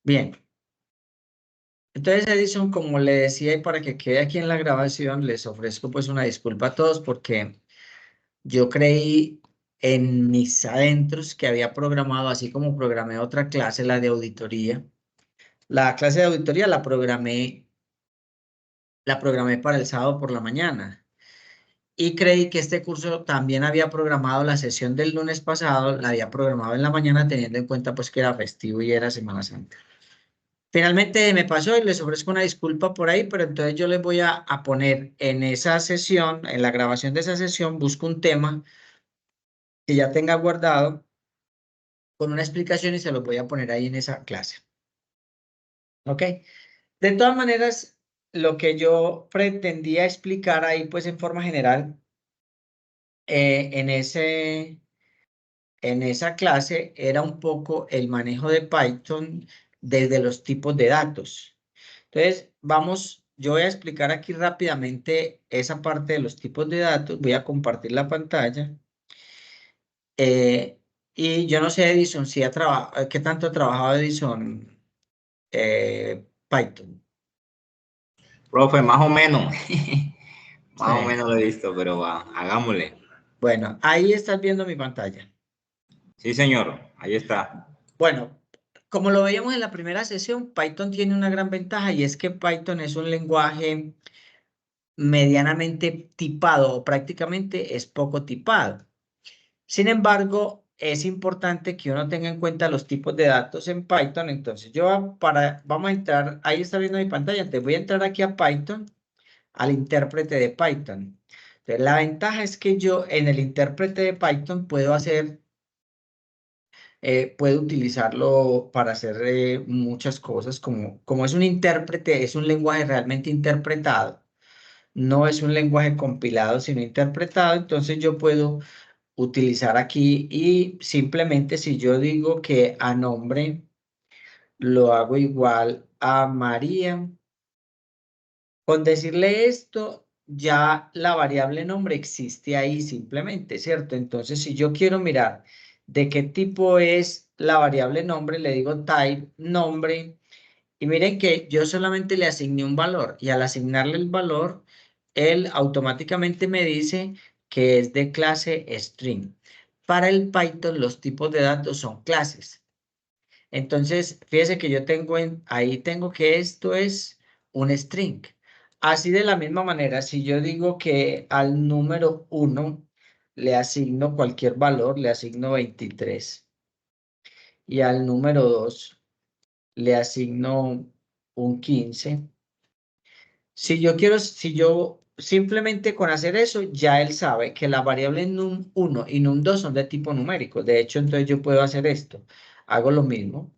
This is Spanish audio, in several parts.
Bien. Entonces, Edison, como le decía, y para que quede aquí en la grabación, les ofrezco pues una disculpa a todos porque yo creí en mis adentros que había programado, así como programé otra clase, la de auditoría. La clase de auditoría la programé para el sábado por la mañana. Y creí que este curso también había programado la sesión del lunes pasado, la había programado en la mañana teniendo en cuenta pues que era festivo y era Semana Santa. Finalmente me pasó y les ofrezco una disculpa por ahí, pero entonces yo les voy a poner en esa sesión, en la grabación de esa sesión, busco un tema que ya tenga guardado con una explicación y se los voy a poner ahí en esa clase. ¿Ok? De todas maneras, lo que yo pretendía explicar ahí, pues en forma general, en esa clase era un poco el manejo de Python desde los tipos de datos. Entonces, yo voy a explicar aquí rápidamente esa parte de los tipos de datos. Voy a compartir la pantalla. Eh, y yo no sé, Edison, si qué tanto ha trabajado Edison Python. Profe, más o menos. Sí. Más o menos lo he visto, pero hagámosle. Bueno, ahí estás viendo mi pantalla. Sí, señor. Ahí está. Bueno, como lo veíamos en la primera sesión, Python tiene una gran ventaja y es que Python es un lenguaje medianamente tipado o prácticamente es poco tipado. Sin embargo, es importante que uno tenga en cuenta los tipos de datos en Python. Entonces, vamos a entrar, ahí está viendo mi pantalla, entonces voy a entrar aquí a Python, al intérprete de Python. Entonces, la ventaja es que yo en el intérprete de Python puedo utilizarlo para hacer muchas cosas, como es un intérprete, es un lenguaje realmente interpretado, no es un lenguaje compilado, sino interpretado, entonces yo puedo utilizar aquí y simplemente si yo digo que a nombre lo hago igual a María, con decirle esto, ya la variable nombre existe ahí simplemente, ¿cierto? Entonces, si yo quiero mirar de qué tipo es la variable nombre, le digo type nombre y miren que yo solamente le asigné un valor y al asignarle el valor, él automáticamente me dice que es de clase string. Para el Python los tipos de datos son clases. Entonces, fíjese que ahí tengo que esto es un string. Así de la misma manera, si yo digo que al número 1 le asigno cualquier valor, le asigno 23 y al número 2 le asigno un 15. Si yo simplemente con hacer eso, ya él sabe que la variable num1 y num2 son de tipo numérico. De hecho, entonces yo puedo hacer esto. Hago lo mismo.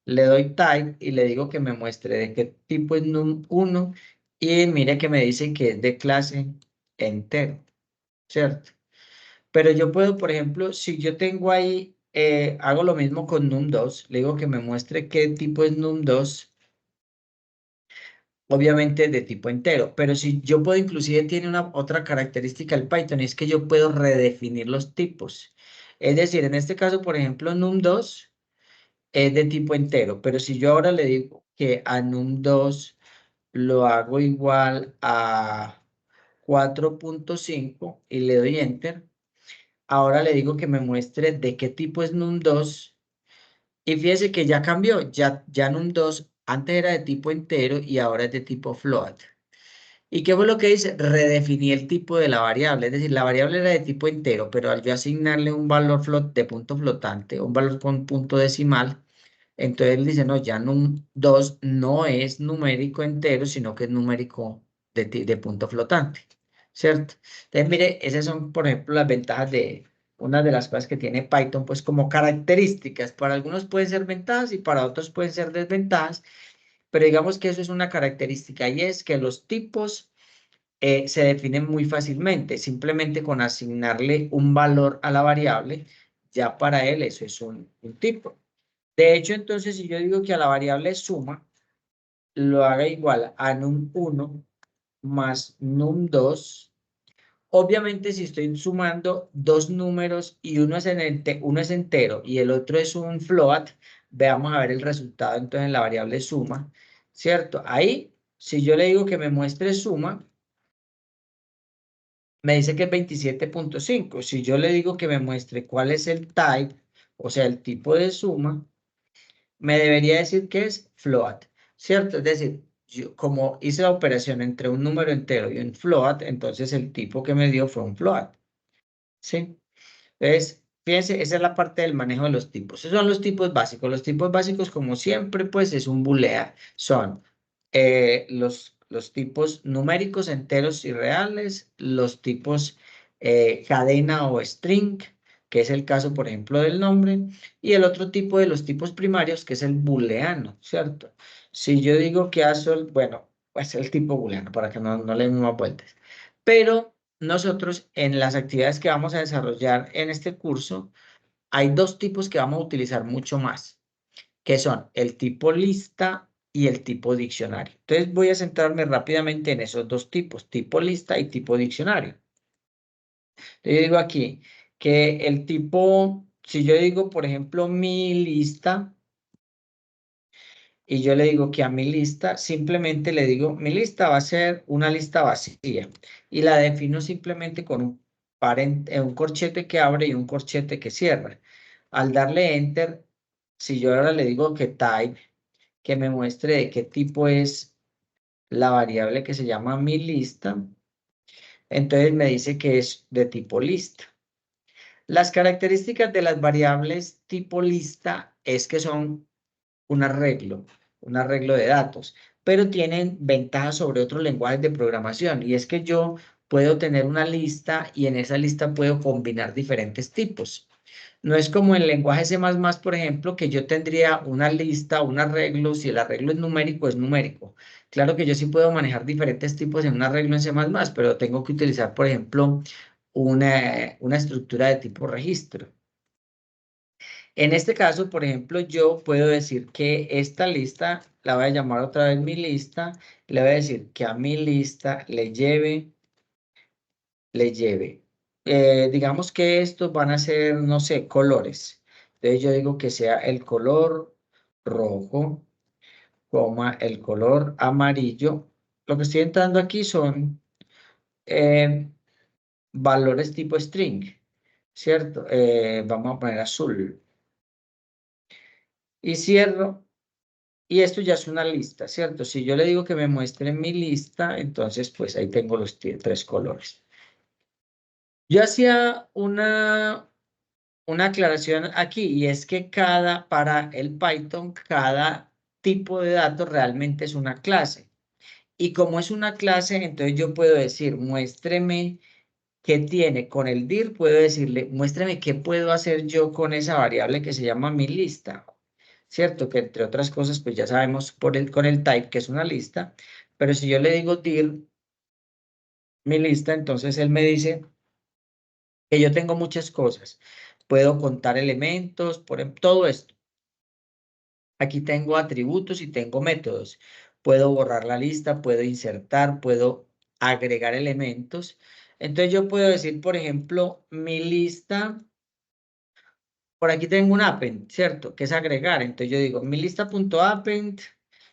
Le doy type y le digo que me muestre de qué tipo es num1 y mire que me dice que es de clase entero, ¿cierto? Pero yo puedo, por ejemplo, si yo tengo ahí, hago lo mismo con num2, le digo que me muestre qué tipo es num2, obviamente de tipo entero, pero si yo puedo, inclusive tiene una otra característica el Python, es que yo puedo redefinir los tipos. Es decir, en este caso, por ejemplo, num2 es de tipo entero, pero si yo ahora le digo que a num2 lo hago igual a 4.5 y le doy enter, ahora le digo que me muestre de qué tipo es num2 y fíjese que ya cambió, ya num2 antes era de tipo entero y ahora es de tipo float. ¿Y qué fue lo que hice? Redefiní el tipo de la variable, es decir, la variable era de tipo entero, pero al yo asignarle un valor de punto flotante, un valor con punto decimal, entonces él dice, no, ya num2 no es numérico entero, sino que es numérico de punto flotante, ¿cierto? Entonces, mire, esas son, por ejemplo, las ventajas de una de las cosas que tiene Python, pues como características. Para algunos pueden ser ventajas y para otros pueden ser desventajas, pero digamos que eso es una característica y es que los tipos se definen muy fácilmente, simplemente con asignarle un valor a la variable, ya para él eso es un tipo. De hecho, entonces, si yo digo que a la variable suma, lo haga igual a num1 más num2, obviamente si estoy sumando dos números y uno es entero y el otro es un float, Veamos a ver el resultado entonces en la variable suma, ¿cierto? Ahí, si yo le digo que me muestre suma, me dice que es 27.5. Si yo le digo que me muestre cuál es el type, o sea, el tipo de suma, me debería decir que es float, ¿cierto? Es decir, yo, como hice la operación entre un número entero y un float, entonces el tipo que me dio fue un float, ¿sí? Entonces, fíjense, esa es la parte del manejo de los tipos. Esos son los tipos básicos. Los tipos básicos, como siempre, pues es un boolean. Son los tipos numéricos enteros y reales, los tipos cadena o string, que es el caso, por ejemplo, del nombre, y el otro tipo de los tipos primarios, que es el booleano, ¿cierto? Si yo digo que azul, bueno, pues el tipo booleano, para que no le demos más vueltas. Pero nosotros en las actividades que vamos a desarrollar en este curso, hay dos tipos que vamos a utilizar mucho más, que son el tipo lista y el tipo diccionario. Entonces voy a centrarme rápidamente en esos dos tipos, tipo lista y tipo diccionario. Yo digo aquí que el tipo, si yo digo, por ejemplo, mi lista, y yo le digo que a mi lista, simplemente le digo, mi lista va a ser una lista vacía, y la defino simplemente con un corchete que abre y un corchete que cierra. Al darle enter, si yo ahora le digo que type, que me muestre de qué tipo es la variable que se llama mi lista, entonces me dice que es de tipo lista. Las características de las variables tipo lista es que son un arreglo de datos, pero tienen ventajas sobre otros lenguajes de programación, y es que yo puedo tener una lista y en esa lista puedo combinar diferentes tipos. No es como en lenguaje C++, por ejemplo, que yo tendría una lista, un arreglo, si el arreglo es numérico, es numérico. Claro que yo sí puedo manejar diferentes tipos en un arreglo en C++, pero tengo que utilizar, por ejemplo, una estructura de tipo registro. En este caso, por ejemplo, yo puedo decir que esta lista, la voy a llamar otra vez mi lista, le voy a decir que a mi lista le lleve. Digamos que estos van a ser, no sé, colores. Entonces yo digo que sea el color rojo, coma, el color amarillo. Lo que estoy entrando aquí son eh, valores tipo string, ¿cierto? Vamos a poner azul. Y cierro. Y esto ya es una lista, ¿cierto? Si yo le digo que me muestre mi lista, entonces pues ahí tengo los tres colores. Yo hacía una aclaración aquí, y es que para el Python, cada tipo de datos realmente es una clase. Y como es una clase, entonces yo puedo decir, muéstreme qué tiene. Con el dir puedo decirle, muéstreme qué puedo hacer yo con esa variable que se llama mi lista. ¿Cierto? Que entre otras cosas, pues ya sabemos con el type que es una lista, pero si yo le digo dir mi lista, entonces él me dice que yo tengo muchas cosas. Puedo contar elementos, por ejemplo, todo esto. Aquí tengo atributos y tengo métodos. Puedo borrar la lista, puedo insertar, puedo agregar elementos. Entonces yo puedo decir, por ejemplo, mi lista, por aquí tengo un append, ¿cierto? Que es agregar. Entonces yo digo, mi lista.append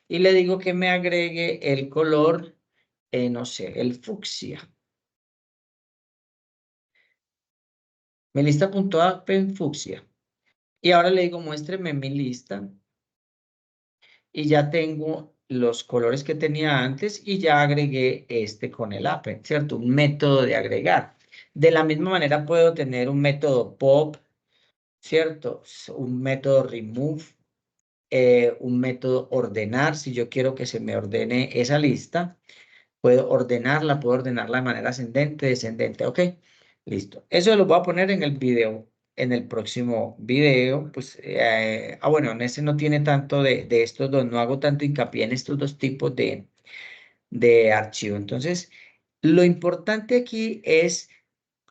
y le digo que me agregue el color, no sé, el fucsia. Mi lista.append fucsia. Y ahora le digo, muéstreme mi lista. Y ya tengo los colores que tenía antes y ya agregué este con el append, ¿cierto? Un método de agregar. De la misma manera puedo tener un método pop, ¿cierto? Un método remove, un método ordenar, si yo quiero que se me ordene esa lista. Puedo ordenarla de manera ascendente, descendente, ¿ok? Listo. Eso lo voy a poner en el video, en el próximo video, pues, bueno, en ese no tiene tanto de estos dos, no hago tanto hincapié en estos dos tipos de archivo. Entonces, lo importante aquí es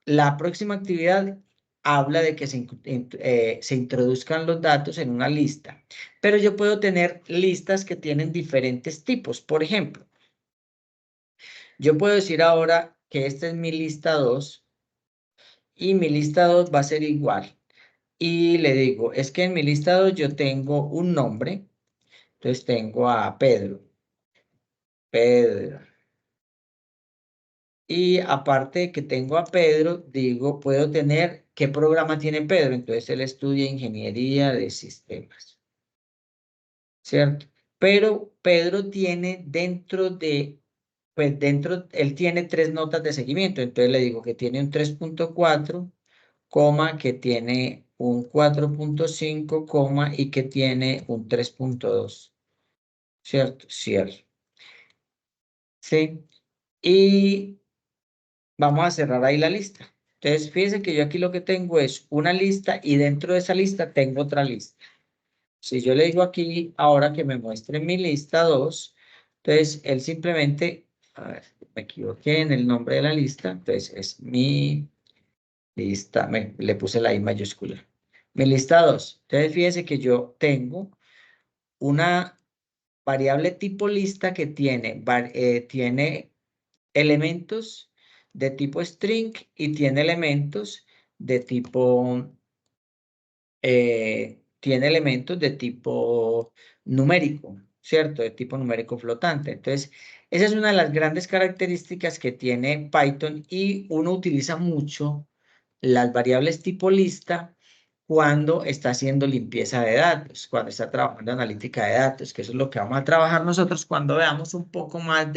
la próxima actividad habla de que se introduzcan los datos en una lista, pero yo puedo tener listas que tienen diferentes tipos. Por ejemplo, yo puedo decir ahora que esta es mi lista 2 y mi lista 2 va a ser igual. y le digo, es que en mi listado yo tengo un nombre, entonces tengo a Pedro. Pedro. Y aparte de que tengo a Pedro, digo, puedo tener, ¿qué programa tiene Pedro? Entonces él estudia ingeniería de sistemas, ¿cierto? Pero Pedro tiene pues dentro, él tiene 3 notas de seguimiento, entonces le digo que tiene un 3.4, coma, que tiene un 4.5, coma, y que tiene un 3.2, ¿cierto? Cierto. Sí. Y vamos a cerrar ahí la lista. Entonces, fíjense que yo aquí lo que tengo es una lista y dentro de esa lista tengo otra lista. Si yo le digo aquí ahora que me muestre mi lista 2, entonces él simplemente, a ver, me equivoqué en el nombre de la lista, entonces es mi lista, le puse la I mayúscula. Mi lista 2. Entonces, fíjense que yo tengo una variable tipo lista que tiene elementos de tipo string y tiene elementos de tipo, numérico, ¿cierto? De tipo numérico flotante. Entonces, esa es una de las grandes características que tiene Python y uno utiliza mucho las variables tipo lista cuando está haciendo limpieza de datos, cuando está trabajando analítica de datos, que eso es lo que vamos a trabajar nosotros cuando veamos un poco más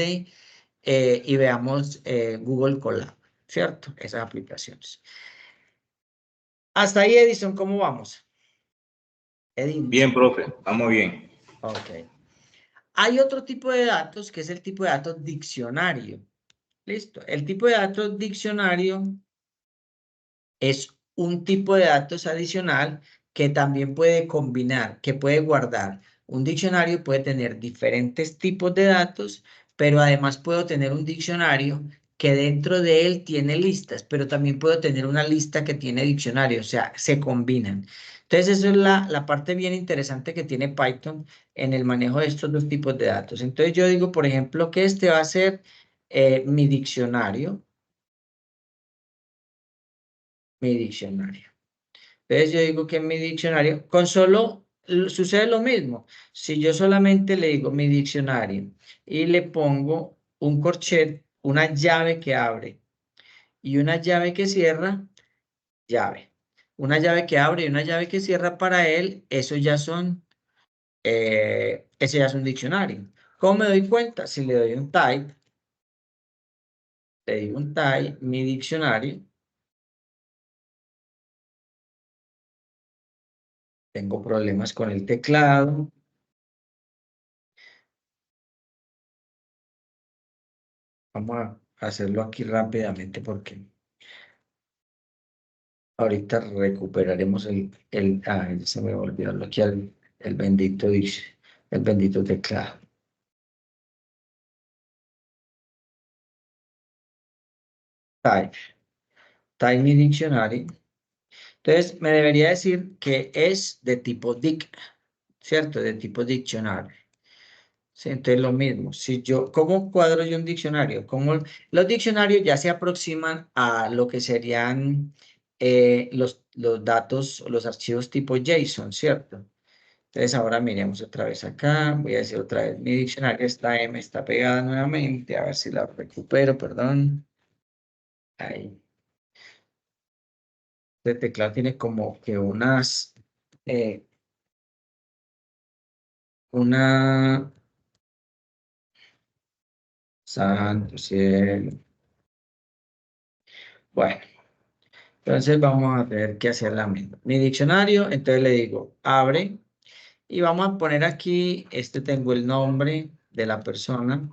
y veamos Google Colab, ¿cierto? Esas aplicaciones. Hasta ahí, Edison, ¿cómo vamos? Edin. Bien, profe, vamos bien. Ok. Hay otro tipo de datos que es el tipo de datos diccionario. Listo. El tipo de datos diccionario es un tipo de datos adicional que también puede combinar, que puede guardar. Un diccionario puede tener diferentes tipos de datos, pero además puedo tener un diccionario que dentro de él tiene listas, pero también puedo tener una lista que tiene diccionario, o sea, se combinan. Entonces, eso es la parte bien interesante que tiene Python en el manejo de estos dos tipos de datos. Entonces, yo digo, por ejemplo, que este va a ser mi diccionario, mi diccionario. Entonces yo digo que en mi diccionario, sucede lo mismo. Si yo solamente le digo mi diccionario y le pongo un corchet, una llave que abre y una llave que cierra, llave. Una llave que abre y una llave que cierra para él, ese ya es un diccionario. ¿Cómo me doy cuenta? Si le doy un type, le digo un type, mi diccionario, tengo problemas con el teclado. Vamos a hacerlo aquí rápidamente porque ahorita recuperaremos ay, se me olvidó aquí el bendito dice, el bendito teclado. Type, type mi diccionario. Entonces me debería decir que es de tipo dic, ¿cierto? De tipo diccionario. Sí, entonces lo mismo. Si yo, ¿cómo cuadro yo un diccionario? Los diccionarios ya se aproximan a lo que serían los datos, los archivos tipo JSON, ¿cierto? Entonces ahora miremos otra vez acá, voy a decir otra vez, mi diccionario está M, está pegada nuevamente, a ver si la recupero, perdón. Ahí. Este teclado tiene como que eh, una, santo cielo. Bueno, entonces vamos a ver qué hacer la misma. Mi diccionario, entonces le digo, abre, y vamos a poner aquí, tengo el nombre de la persona.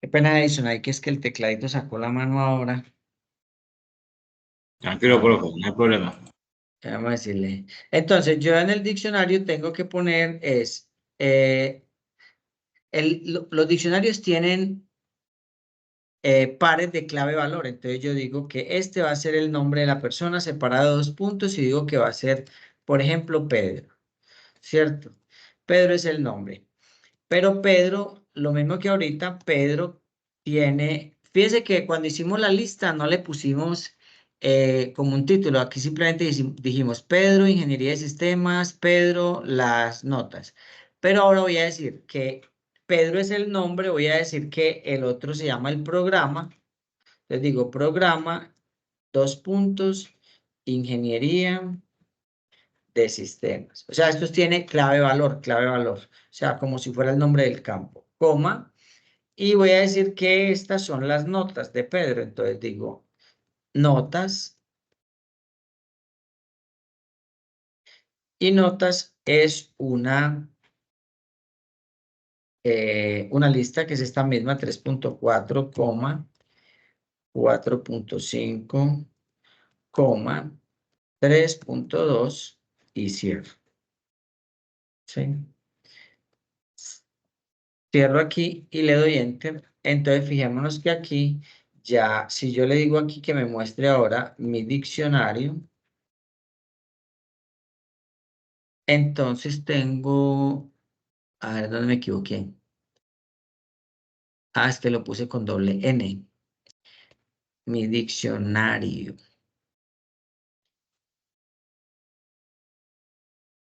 Qué pena eso, ahí que es que el tecladito sacó la mano ahora. Tranquilo, A ver. profe, no hay problema. Vamos a decirle. Entonces, yo en el diccionario tengo que poner los diccionarios tienen pares de clave valor. Entonces yo digo que este va a ser el nombre de la persona separado de 2 puntos y digo que va a ser, por ejemplo, Pedro, ¿cierto? Pedro es el nombre. Pero Pedro, lo mismo que ahorita, Pedro tiene, fíjese que cuando hicimos la lista no le pusimos como un título, aquí simplemente dijimos Pedro, Ingeniería de Sistemas, Pedro, las notas. Pero ahora voy a decir que Pedro es el nombre, voy a decir que el otro se llama el programa. Les digo programa, 2 puntos, Ingeniería de Sistemas. O sea, esto tiene clave valor, clave valor. O sea, como si fuera el nombre del campo, coma. Y voy a decir que estas son las notas de Pedro. Entonces digo, notas. Y notas es una lista que es esta misma, 3.4, 4.5, 3.2 y cierro. ¿Sí? Cierro aquí y le doy enter. Entonces fijémonos que aquí ya, si yo le digo aquí que me muestre ahora mi diccionario, entonces tengo, a ver dónde me equivoqué. Ah, este lo puse con doble N. Mi diccionario.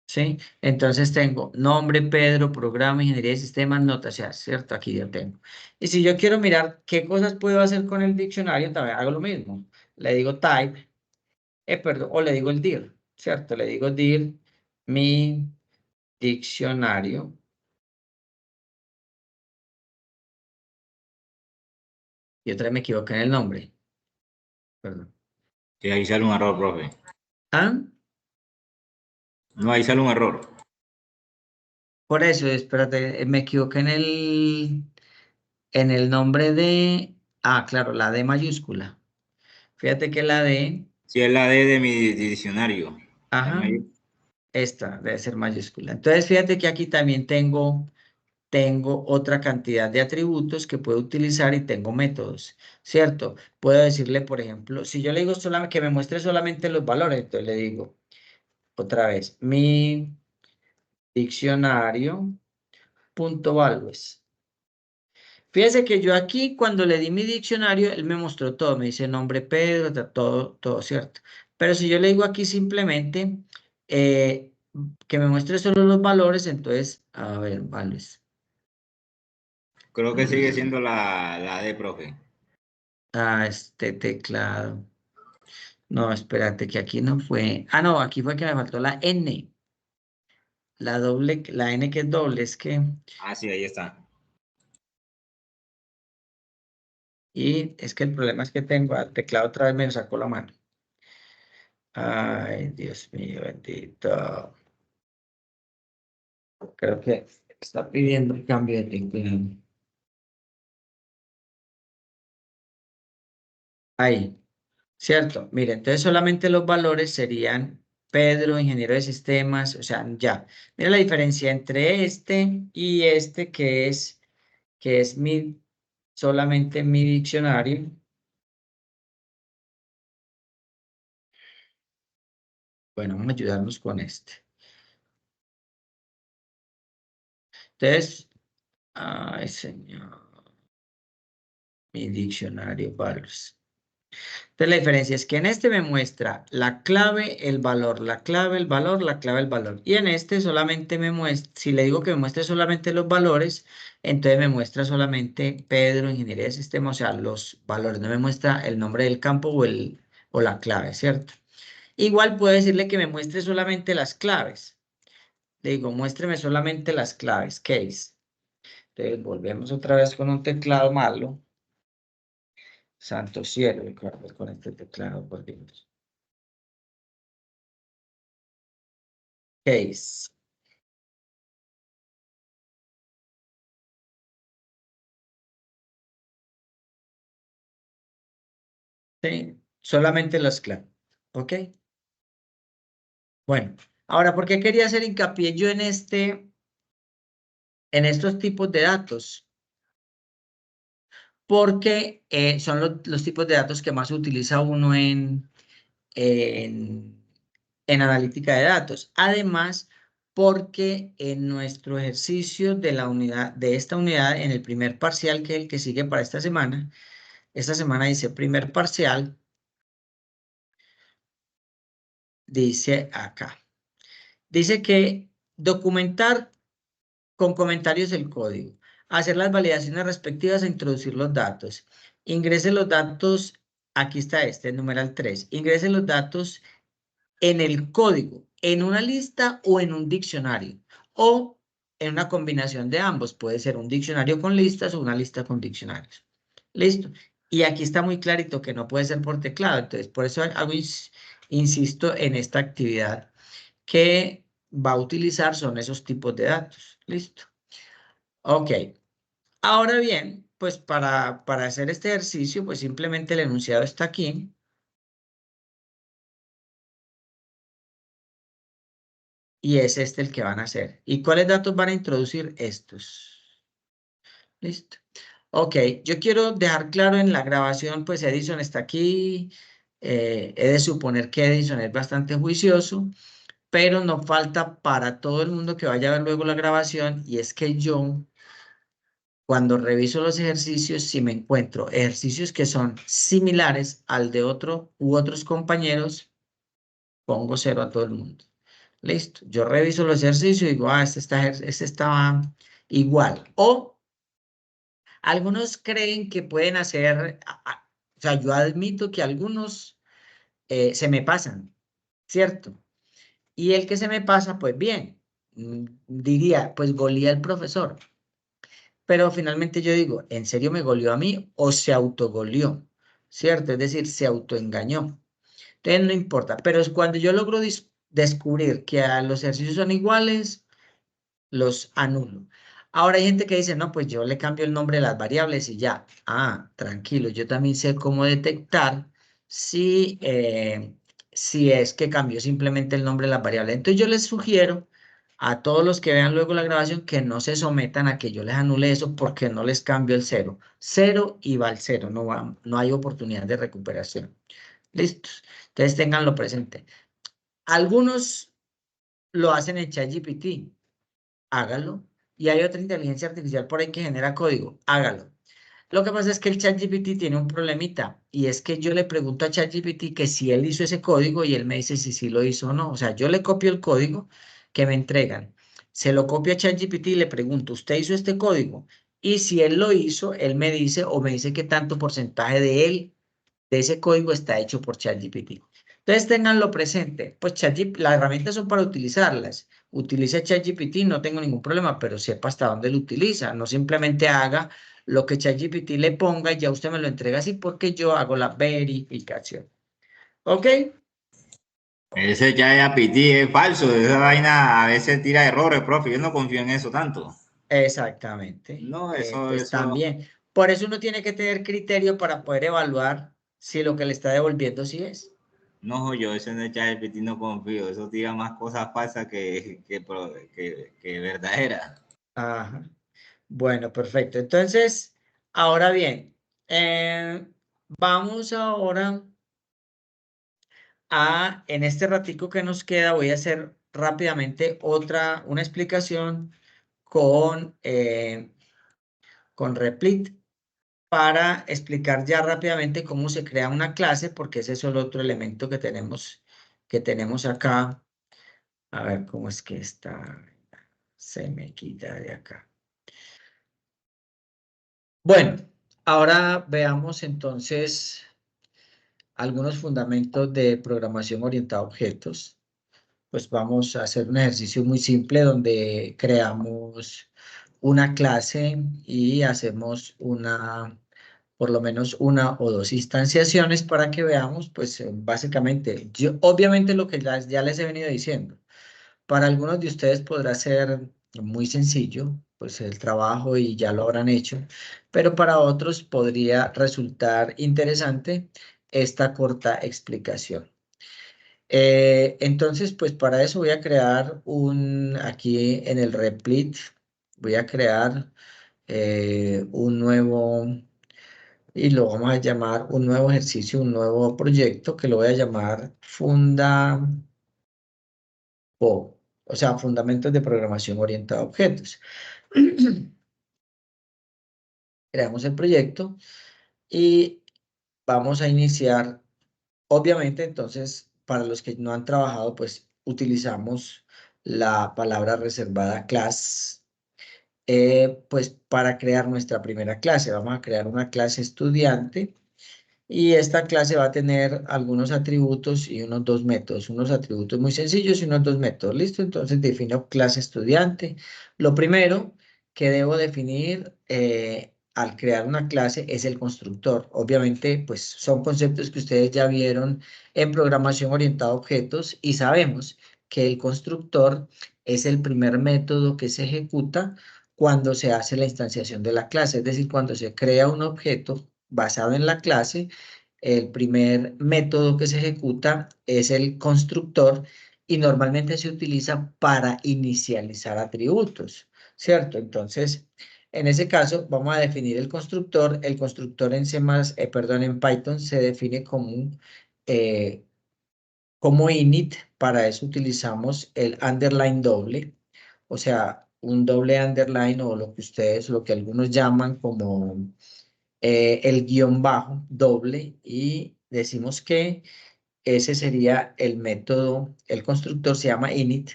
¿Sí? Entonces tengo nombre, Pedro, programa, ingeniería de sistemas, notas, ya, ¿cierto? Aquí ya tengo. Y si yo quiero mirar qué cosas puedo hacer con el diccionario, también hago lo mismo. Le digo type, perdón, o le digo el dir, ¿cierto? Le digo dir, mi diccionario. Y otra vez me equivoqué en el nombre. Perdón. Sí, ahí sale un error, profe. ¿Ah? No, ahí sale un error. Por eso, espérate, me equivoqué en el nombre de... Ah, claro, la D mayúscula. Fíjate que la D, Sí, es la D de mi diccionario. ajá, esta debe ser mayúscula. Entonces, fíjate que aquí también tengo otra cantidad de atributos que puedo utilizar y tengo métodos, ¿cierto? Puedo decirle, por ejemplo, si yo le digo solamente que me muestre solamente los valores, entonces le digo otra vez, mi diccionario punto values. Fíjese que yo aquí, cuando le di mi diccionario, él me mostró todo, me dice nombre Pedro, todo, todo cierto. Pero si yo le digo aquí simplemente eh, que me muestre solo los valores, entonces, a ver, vales. Creo que sigue Mm, siendo la D, profe. este teclado. No, espérate, que aquí no fue. Ah, no, aquí fue que me faltó la N. La doble, la N que es doble, es que. Ah, sí, ahí está. Y es que el problema es que tengo al teclado otra vez me sacó la mano. Ay, Dios mío, bendito. Creo que está pidiendo el cambio de teclado. Ahí, ¿cierto? Mire, entonces solamente los valores serían Pedro, ingeniero de sistemas, o sea, ya. Mira la diferencia entre este y este que es solamente mi diccionario. Bueno, vamos a ayudarnos con este. Entonces, ay, señor, mi diccionario, valores. Entonces la diferencia es que en este me muestra la clave, el valor, la clave, el valor, la clave, el valor. Y en este solamente me muestra, si le digo que me muestre solamente los valores, entonces me muestra solamente Pedro, Ingeniería de Sistemas, o sea, los valores, no me muestra el nombre del campo o la clave, ¿cierto? Igual puedo decirle que me muestre solamente las claves. Le digo, muéstreme solamente las claves, case. Entonces volvemos otra vez con un teclado malo. Santo cielo, con este teclado, por Dios. Case. Sí, solamente las claves. ¿Ok? Bueno, ahora, ¿por qué quería hacer hincapié yo en estos tipos de datos? porque son los tipos de datos que más utiliza uno en, en analítica de datos. Además, porque en nuestro ejercicio de la unidad, de esta unidad, en el primer parcial, que es el que sigue para esta semana dice primer parcial, dice acá. Dice que documentar con comentarios el código, hacer las validaciones respectivas e introducir los datos. Ingrese los datos, aquí está este, el numeral 3. Ingrese los datos en el código, en una lista o en un diccionario, o en una combinación de ambos. Puede ser un diccionario con listas o una lista con diccionarios. Listo. Y aquí está muy clarito que no puede ser por teclado. Entonces, por eso insisto en esta actividad que va a utilizar son esos tipos de datos. Listo. Ok. Ahora bien, pues para hacer este ejercicio, pues simplemente el enunciado está aquí. Y es este el que van a hacer. ¿Y cuáles datos van a introducir? Estos. Listo. Ok, yo quiero dejar claro en la grabación, pues Edison está aquí. He de suponer que Edison es bastante juicioso, pero no falta para todo el mundo que vaya a ver luego la grabación, y es que yo, cuando reviso los ejercicios, si me encuentro ejercicios que son similares al de otro u otros compañeros, pongo cero a todo el mundo. Listo. Yo reviso los ejercicios y digo, este estaba igual. O algunos creen que pueden hacer, o sea, yo admito que algunos se me pasan, ¿cierto? Y el que se me pasa, pues bien, diría, pues golía el profesor. Pero finalmente yo digo, ¿en serio me goleó a mí o se autogoleó? ¿Cierto? Es decir, se autoengañó. Entonces no importa, pero es cuando yo logro descubrir que a los ejercicios son iguales, los anulo. Ahora hay gente que dice, no, pues yo le cambio el nombre de las variables y ya. Ah, tranquilo, yo también sé cómo detectar si, si es que cambió simplemente el nombre de las variables. Entonces yo les sugiero a todos los que vean luego la grabación que no se sometan a que yo les anule eso porque no les cambio el cero. Cero y va al cero, no hay oportunidad de recuperación. ¿Listos? Entonces tenganlo presente. Algunos lo hacen en ChatGPT, hágalo. Y hay otra inteligencia artificial por ahí que genera código, hágalo. Lo que pasa es que el ChatGPT tiene un problemita y es que yo le pregunto a ChatGPT que si él hizo ese código y él me dice si sí lo hizo o no. O sea, yo le copio el código que me entregan, se lo copio a ChatGPT y le pregunto, ¿usted hizo este código? Y si él lo hizo, él me dice o me dice qué tanto porcentaje de él de ese código está hecho por ChatGPT. Entonces, tenganlo presente. Pues ChatGPT, las herramientas son para utilizarlas. Utilice ChatGPT, no tengo ningún problema, pero sepa hasta dónde lo utiliza. No simplemente haga lo que ChatGPT le ponga y ya usted me lo entrega así porque yo hago la verificación. ¿Ok? Ese ChatGPT es falso, esa vaina a veces tira errores, profe. Yo no confío en eso tanto. Exactamente. No, Pues eso, también. Por eso uno tiene que tener criterio para poder evaluar si lo que le está devolviendo sí es. no, yo ese en el ChatGPT no confío. Eso tira más cosas falsas que verdaderas. Ajá. Bueno, perfecto. Entonces, ahora bien, vamos ahora en este ratico que nos queda, voy a hacer rápidamente una explicación con Replit para explicar ya rápidamente cómo se crea una clase, porque ese es el otro elemento que tenemos acá. A ver cómo es que está. Se me quita de acá. Bueno, ahora veamos entonces algunos fundamentos de programación orientada a objetos. Pues vamos a hacer un ejercicio muy simple donde creamos una clase y hacemos por lo menos una o dos instanciaciones para que veamos, pues básicamente, obviamente lo que ya les he venido diciendo. Para algunos de ustedes podrá ser muy sencillo, pues el trabajo y ya lo habrán hecho, pero para otros podría resultar interesante esta corta explicación. Entonces, pues para eso voy a crear aquí en el Replit, voy a crear un nuevo, y lo vamos a llamar un nuevo ejercicio, un nuevo proyecto que lo voy a llamar o sea, Fundamentos de Programación Orientada a Objetos. Creamos el proyecto y vamos a iniciar. Obviamente, entonces, para los que no han trabajado, pues utilizamos la palabra reservada class, pues para crear nuestra primera clase. Vamos a crear una clase estudiante. Y esta clase va a tener algunos atributos y unos dos métodos, unos atributos muy sencillos y unos dos métodos. ¿Listo? Entonces defino clase estudiante. Lo primero que debo definir al crear una clase es el constructor. Obviamente, pues son conceptos que ustedes ya vieron en programación orientada a objetos y sabemos que el constructor es el primer método que se ejecuta cuando se hace la instanciación de la clase, es decir, cuando se crea un objeto basado en la clase. El primer método que se ejecuta es el constructor y normalmente se utiliza para inicializar atributos, ¿cierto? Entonces, en ese caso, vamos a definir el constructor. El constructor en en Python se define eh, como init. Para eso utilizamos el underline doble, o sea, un doble underline o lo que algunos llaman como el guión bajo doble y decimos que ese sería el método, el constructor se llama init.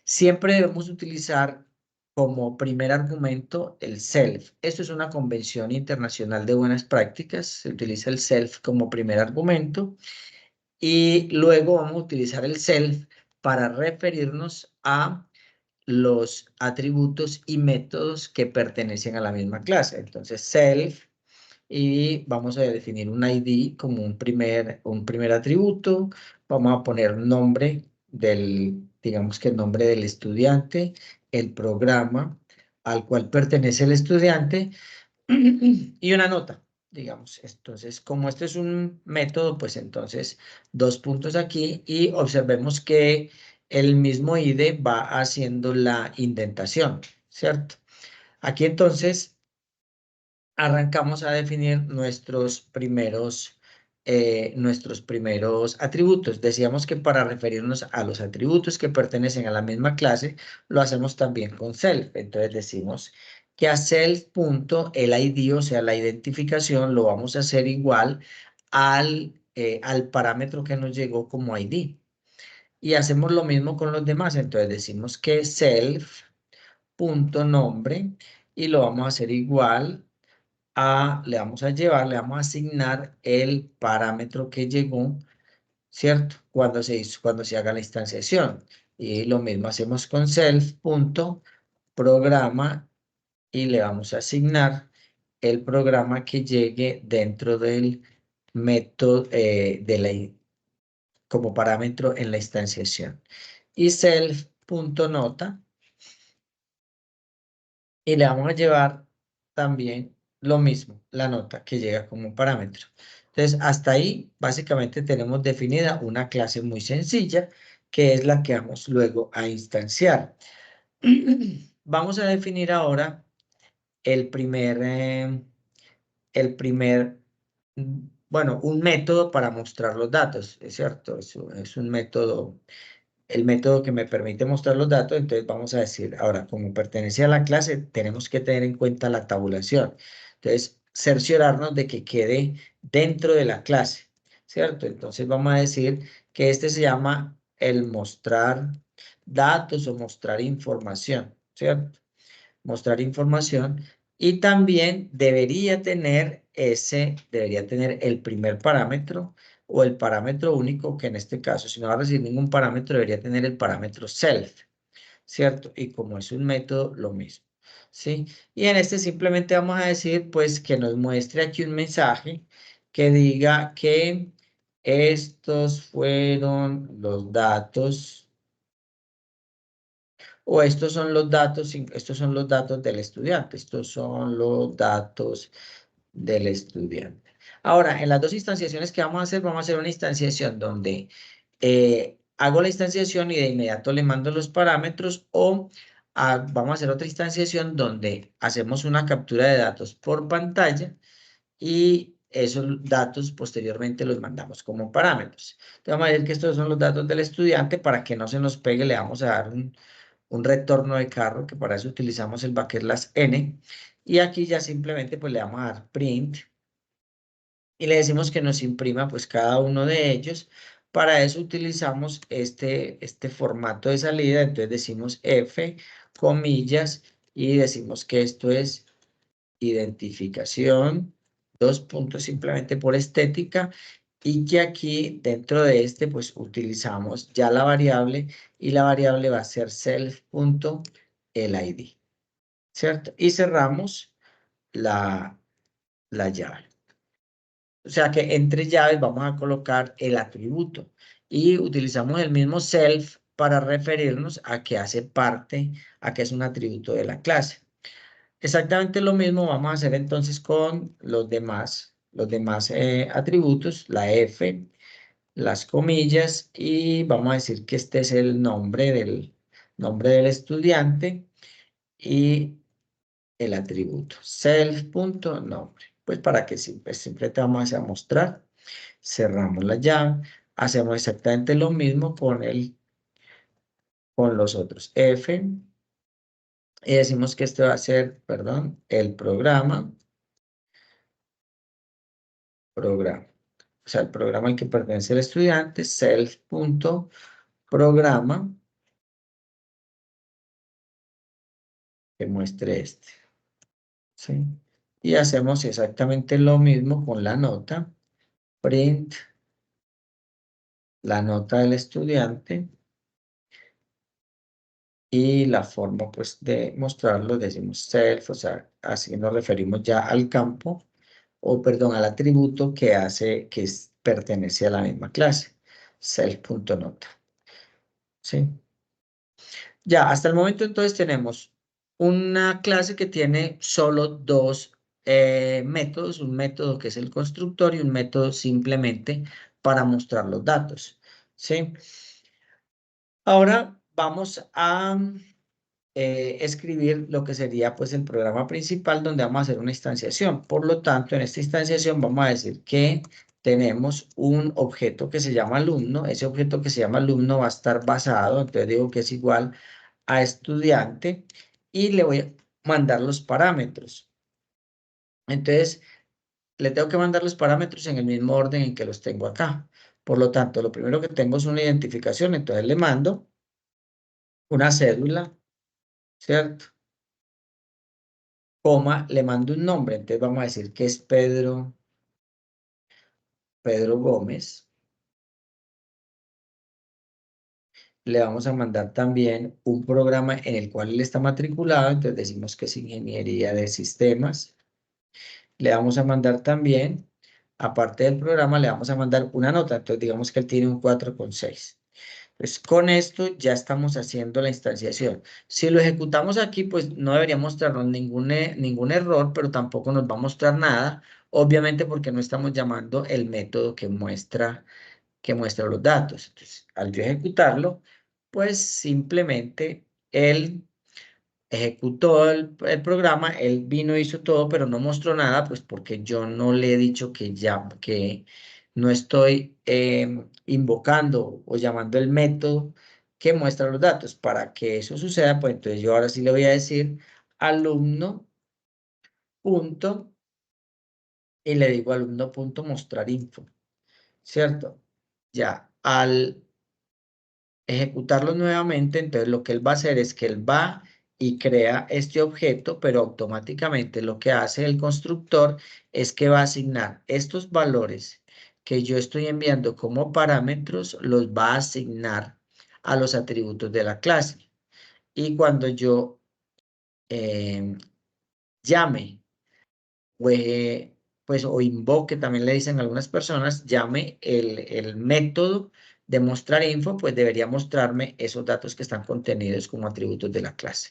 Siempre debemos utilizar como primer argumento el self. Esto es una convención internacional de buenas prácticas. Se utiliza el self como primer argumento y luego vamos a utilizar el self para referirnos a los atributos y métodos que pertenecen a la misma clase. Entonces, self y vamos a definir un ID como un primer atributo. Vamos a poner nombre digamos que el nombre del estudiante, el programa al cual pertenece el estudiante y una nota, digamos. Entonces, como este es un método, pues entonces dos puntos aquí y observemos que el mismo ID va haciendo la indentación, ¿cierto? Aquí entonces arrancamos a definir nuestros primeros atributos. Decíamos que para referirnos a los atributos que pertenecen a la misma clase, lo hacemos también con self. Entonces decimos que a self.el ID, o sea, la identificación, lo vamos a hacer igual al parámetro que nos llegó como ID. Y hacemos lo mismo con los demás. Entonces decimos que self.nombre y lo vamos a hacer igual le vamos a asignar el parámetro que llegó, ¿cierto? Cuando se haga la instanciación. Y lo mismo hacemos con self.programa y le vamos a asignar el programa que llegue dentro del método como parámetro en la instanciación. Y self.nota y le vamos a llevar también lo mismo, la nota que llega como parámetro. Entonces, hasta ahí básicamente tenemos definida una clase muy sencilla, que es la que vamos luego a instanciar. Vamos a definir ahora el primer, eh, el primer, bueno, un método para mostrar los datos, ¿es cierto? Es un método, el método que me permite mostrar los datos. Entonces vamos a decir, ahora, como pertenece a la clase, tenemos que tener en cuenta la tabulación. Entonces, cerciorarnos de que quede dentro de la clase, ¿cierto? Entonces vamos a decir que este se llama el mostrar datos o mostrar información, ¿cierto? Mostrar información y también debería tener el primer parámetro o el parámetro único, que en este caso, si no va a recibir ningún parámetro, debería tener el parámetro self, ¿cierto? Y como es un método, lo mismo, ¿sí? Y en este simplemente vamos a decir, pues, que nos muestre aquí un mensaje que diga que estos fueron los datos o estos son los datos del estudiante, estos son los datos del estudiante. Ahora, en las dos instanciaciones que vamos a hacer una instanciación donde hago la instanciación y de inmediato le mando los parámetros o vamos a hacer otra instanciación donde hacemos una captura de datos por pantalla y esos datos posteriormente los mandamos como parámetros. Entonces vamos a decir que estos son los datos del estudiante. Para que no se nos pegue, le vamos a dar un retorno de carro, que para eso utilizamos el bucket las n, y aquí ya simplemente pues le vamos a dar print, y le decimos que nos imprima pues cada uno de ellos. Para eso utilizamos este formato de salida. Entonces decimos F, comillas, y decimos que esto es identificación, dos puntos, simplemente por estética, y que aquí dentro de este pues utilizamos ya la variable, y la variable va a ser self.lid, ¿cierto? Y cerramos la llave. O sea que entre llaves vamos a colocar el atributo, y utilizamos el mismo self para referirnos a que hace parte, a que es un atributo de la clase. Exactamente lo mismo vamos a hacer entonces con los demás atributos, la F, las comillas, y vamos a decir que este es el nombre del estudiante, y el atributo self.nombre. Pues para que siempre te vamos a mostrar. Cerramos la llave, hacemos exactamente lo mismo con los otros F, y decimos que este va a ser, perdón, el programa, o sea, el programa al que pertenece el estudiante, self.programa, que muestre este, ¿sí? Y hacemos exactamente lo mismo con la nota, print, la nota del estudiante, y la forma pues de mostrarlo decimos self, o sea, así nos referimos ya al campo, o perdón, al atributo que hace, pertenece a la misma clase, self.nota, ¿sí? Ya, hasta el momento entonces tenemos una clase que tiene solo dos métodos, un método que es el constructor y un método simplemente para mostrar los datos, ¿sí? Ahora vamos a escribir lo que sería pues el programa principal, donde vamos a hacer una instanciación. Por lo tanto, en esta instanciación vamos a decir que tenemos un objeto que se llama alumno. Ese objeto que se llama alumno va a estar basado, entonces digo que es igual a estudiante, y le voy a mandar los parámetros. Entonces, le tengo que mandar los parámetros en el mismo orden en que los tengo acá. Por lo tanto, lo primero que tengo es una identificación, entonces le mando una cédula, ¿cierto? Coma, le mando un nombre, entonces vamos a decir que es Pedro Gómez. Le vamos a mandar también un programa en el cual él está matriculado, entonces decimos que es Ingeniería de Sistemas. Le vamos a mandar también, aparte del programa, le vamos a mandar una nota, entonces digamos que él tiene un 4,6. Pues con esto ya estamos haciendo la instanciación. Si lo ejecutamos aquí, pues no debería mostrarnos ningún error, pero tampoco nos va a mostrar nada, obviamente porque no estamos llamando el método que muestra los datos. Entonces, al yo ejecutarlo, pues simplemente él ejecutó el programa, él vino, hizo todo, pero no mostró nada, pues porque yo no le he dicho que no estoy invocando o llamando el método que muestra los datos. Para que eso suceda, pues entonces yo ahora sí le voy a decir alumno punto, y le digo alumno punto mostrar info, ¿cierto? Ya, al ejecutarlo nuevamente, entonces lo que él va a hacer es que él va y crea este objeto, pero automáticamente lo que hace el constructor es que va a asignar estos valores que yo estoy enviando como parámetros, los va a asignar a los atributos de la clase. Y cuando yo llame, pues, o invoque, también le dicen algunas personas, llame el método de mostrar info, pues debería mostrarme esos datos que están contenidos como atributos de la clase.